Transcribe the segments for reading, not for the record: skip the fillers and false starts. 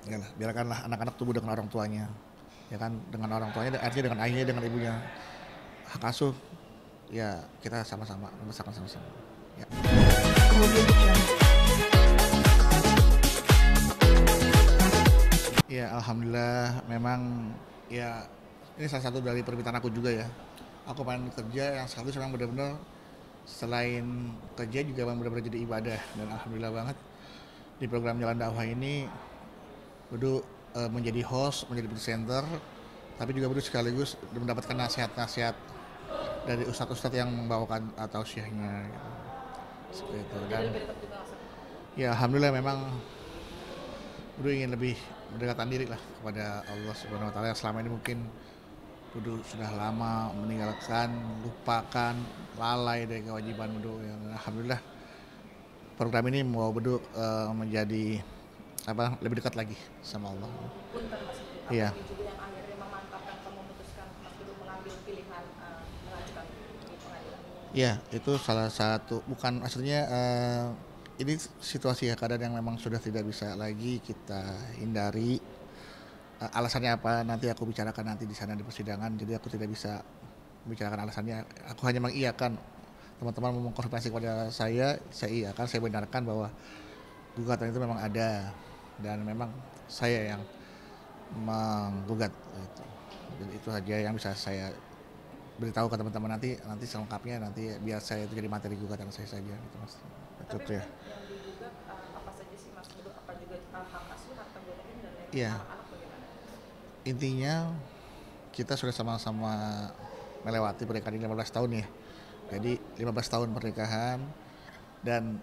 Iyalah, biarkanlah anak-anak tumbuh dengan orang tuanya, ya kan, dengan orang tuanya, artinya dengan ayahnya, dengan ibunya. Hak asuh, ya kita sama-sama membesarkan sama-sama. Ya. Ya, alhamdulillah memang ya ini salah satu dari permintaan aku juga ya. Aku pengen kerja yang sekaligus memang benar-benar selain kerja juga memang benar-benar jadi ibadah, dan alhamdulillah banget di program Jalan Dakwah ini Bedu menjadi host, menjadi presenter, tapi juga Bedu sekaligus mendapatkan nasihat-nasihat dari ustadz-ustadz yang membawakan atau syekhnya gitu. Seperti itu. Dan ya alhamdulillah memang Bedu ingin lebih mendekatkan diri lah kepada Allah Subhanahu wa taala yang selama ini mungkin Bedu sudah lama meninggalkan, lupakan, lalai dari kewajiban Bedu. Yang alhamdulillah program ini mau Bedu menjadi lebih dekat lagi sama Allah. Punten Mas Bedu, apa Iya. ini juga yang akhirnya memantapkan atau memutuskan Mas Bedu mengambil pilihan mengajukan di pengadilan? Iya, itu salah satu, bukan maksudnya ini situasi ya, keadaan yang memang sudah tidak bisa lagi kita hindari. Alasannya apa nanti aku bicarakan nanti di sana di persidangan, jadi aku tidak bisa membicarakan alasannya. Aku hanya mengiyakan, teman-teman mau mengkonfirmasi kepada saya iyakan, saya benarkan bahwa gugatan itu memang ada dan memang saya yang menggugat itu. Jadi itu saja yang bisa saya beritahu ke teman-teman, nanti selengkapnya nanti biar saya itu jadi materi gugatan saya saja gitu Mas. Tapi Itu ya. mungkin yang digugat apa saja sih Mas Bedu? Apa juga hak asuh, harta gonoin dan lain-lain, Iya, anak-anak bagaimana? intinya kita sudah sama-sama melewati pernikahan ini 15 tahun ya. Jadi 15 tahun pernikahan, dan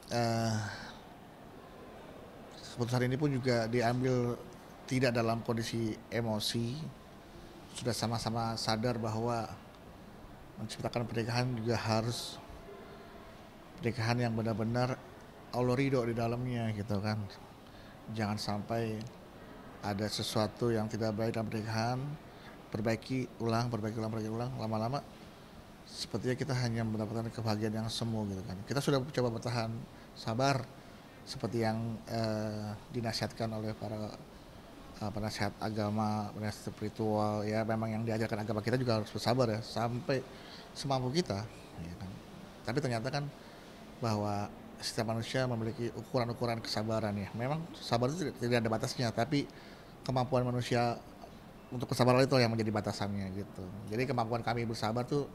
eh, keputusan ini pun juga diambil tidak dalam kondisi emosi. Sudah sama-sama sadar bahwa menciptakan pernikahan juga harus pernikahan yang benar-benar Allah ridho di dalamnya gitu kan. Jangan sampai ada sesuatu yang tidak baik dalam pernikahan, perbaiki ulang, lama-lama sepertinya kita hanya mendapatkan kebahagiaan yang semu gitu kan. Kita sudah coba bertahan, sabar, seperti yang dinasihatkan oleh para penasihat agama, penasihat spiritual ya, memang yang diajarkan agama kita juga harus bersabar ya sampai semampu kita ya kan. Tapi ternyata kan bahwa setiap manusia memiliki ukuran-ukuran kesabaran ya. Memang sabar itu tidak ada batasnya, tapi kemampuan manusia untuk kesabaran itu yang menjadi batasannya gitu. Jadi kemampuan kami bersabar tuh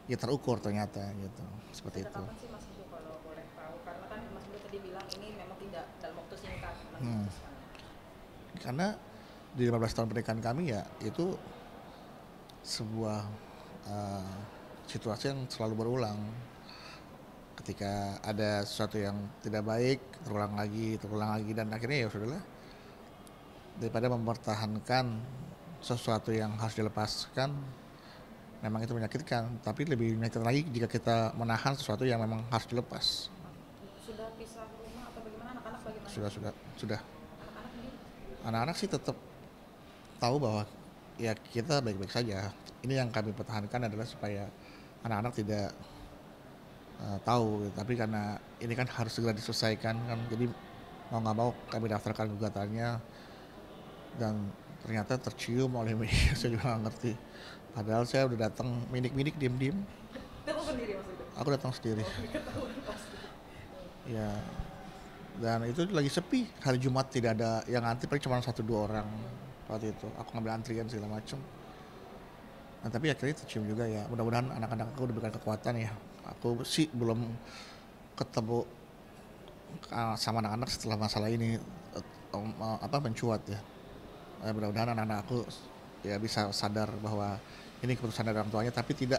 ya terukur ternyata gitu. Seperti Sejak itu. kapan sih Mas Bedu kalau boleh tahu? Karena kan Mas Bedu tadi bilang ini memang tidak dalam waktu singkat Hmm. memutuskan. Karena di 15 tahun pernikahan kami ya itu sebuah uh, situasi yang selalu berulang. Ketika ada sesuatu yang tidak baik, terulang lagi, dan akhirnya ya sudahlah, daripada mempertahankan sesuatu yang harus dilepaskan, memang itu menyakitkan, tapi lebih menyakitkan lagi jika kita menahan sesuatu yang memang harus dilepas. Sudah pisah rumah atau bagaimana? Anak-anak bagaimana? Sudah. Anak-anak ini Anak-anak sih tetap tahu bahwa ya kita baik-baik saja. Ini yang kami pertahankan adalah supaya anak-anak tidak tahu, tapi karena ini kan harus segera diselesaikan kan, jadi mau nggak mau kami daftarkan gugatannya, dan ternyata tercium oleh media. Saya juga nggak ngerti, padahal saya udah datang minik-minik diem-diem. kamu sendiri Mas Bedu? Aku datang sendiri Ketahuan pasti. ya, dan itu lagi sepi, hari Jumat tidak ada yang antri, paling cuma 1-2 orang waktu itu. Aku ngambil antrian segala macam, nah tapi akhirnya tercium juga ya. Mudah-mudahan anak-anak aku diberikan kekuatan ya. Aku sih belum ketemu sama anak-anak setelah masalah ini mencuat ya. Mudah-mudahan anak-anak aku ya bisa sadar bahwa ini keputusan dari orang tuanya, tapi tidak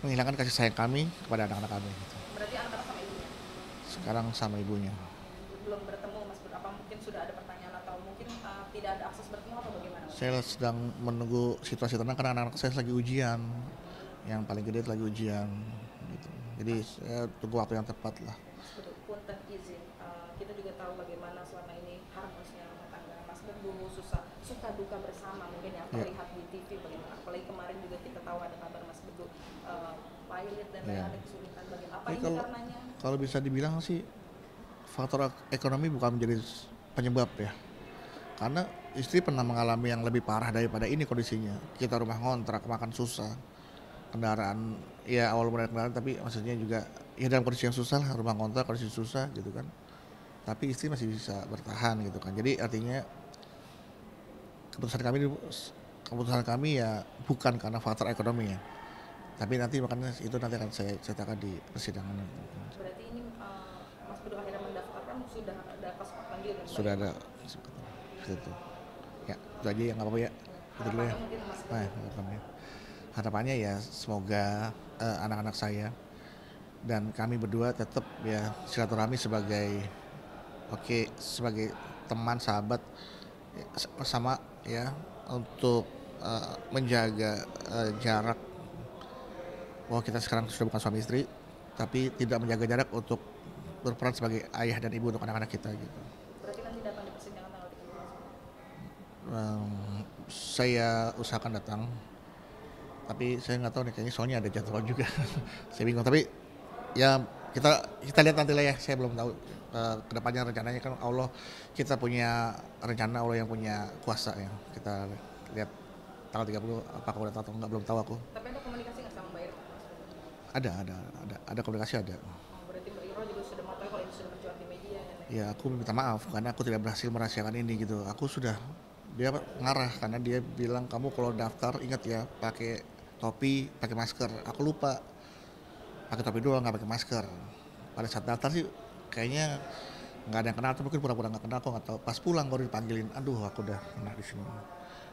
menghilangkan kasih sayang kami kepada anak-anak kami gitu. Berarti anak-anak sama ibunya? Sekarang sama ibunya. Belum bertemu Mas Bedu? Apa mungkin sudah ada pertanyaan atau mungkin tidak ada akses bertemu atau bagaimana? Saya sedang menunggu situasi tenang karena anak-anak saya lagi ujian. Yang paling gede lagi ujian gitu. Jadi saya tunggu waktu yang tepat lah. Mas Bedu, punten izin, kita juga tahu bagaimana selama ini harmosnya rumah tangga Mas Bedu, suka duka bersama mungkin yang Ya. terlihat di TV bagaimana. Apalagi kemarin juga kita tahu ada kabar Mas Bedu pilot dan Ya. ada kesulitan bagaimana. Apa Jadi ini karenanya? kalau bisa dibilang sih faktor ekonomi bukan menjadi penyebab ya. karena istri pernah mengalami yang lebih parah daripada ini kondisinya. Kita rumah ngontrak, makan susah, kendaraan ya awal mulai kendaraan, tapi maksudnya juga ya dalam kondisi yang susah lah, rumah ngontrak kondisi susah gitu kan. Tapi istri masih bisa bertahan gitu kan. Jadi artinya keputusan kami keputusan kami ya bukan karena faktor ekonomi ya. Tapi nanti makanya itu nanti akan saya ceritakan di persidangan. Berarti ini Mas Bedu akhirnya mendaftarkan sudah ada kesepakatan juga dengan Sudah ada itu. Ya, itu aja ya nggak apa-apa ya. Itu dulu ya. harapannya mungkin Mas Bedu. Nah, harapannya ya semoga anak-anak saya dan kami berdua tetap ya silaturahmi sebagai sebagai teman sahabat ya, sama ya untuk menjaga jarak bahwa kita sekarang sudah bukan suami istri tapi tidak menjaga jarak untuk berperan sebagai ayah dan ibu untuk anak-anak kita gitu. Berarti nanti datang di persidangan tanggal 13. Saya usahakan datang tapi saya nggak tahu nih kayaknya soalnya ada jadwal juga. Saya bingung tapi ya kita lihat nanti lah ya, saya belum tahu kedepannya rencananya kan Allah, kita punya rencana, Allah yang punya kuasa ya, kita lihat tanggal 30 apakah udah tahu atau enggak belum tahu aku. Tapi ada komunikasi nggak sama Mbak Irma, Mas Bedu? Ada komunikasi ada. Berarti Mbak Irma juga sudah mengetahui kalau ini sudah berjuang di media ya? Ya aku minta maaf karena aku tidak berhasil merahasiakan ini gitu. Dia ngarah karena dia bilang kamu kalau daftar ingat ya pakai topi, pakai masker. Aku lupa pakai topi doang nggak pakai masker. Pada saat daftar sih kayaknya nggak ada yang kenal, atau mungkin pura-pura nggak kenal, aku nggak tahu. Pas pulang baru dipanggilin, aduh aku udah kena di sini.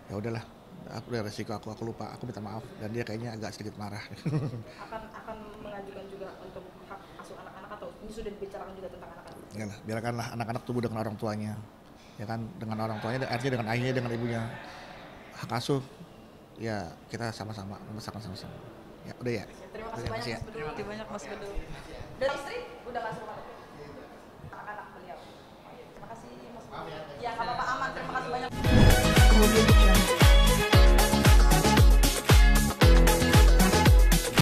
Ya udahlah, aku udah resiko aku lupa, aku minta maaf dan dia kayaknya agak sedikit marah. akan mengajukan juga untuk hak asuh anak-anak atau ini sudah dibicarakan juga tentang anak-anak? Ya lah, biarkanlah anak-anak tumbuh dengan orang tuanya, ya kan, dengan orang tuanya, artinya dengan ayahnya, dengan ibunya. Hak asuh, ya kita sama-sama membesarkan sama-sama. Ya udah ya. Terima kasih banyak ya. Mas Bedu. Terima kasih banyak Mas Bedu. Dan istri udah nggak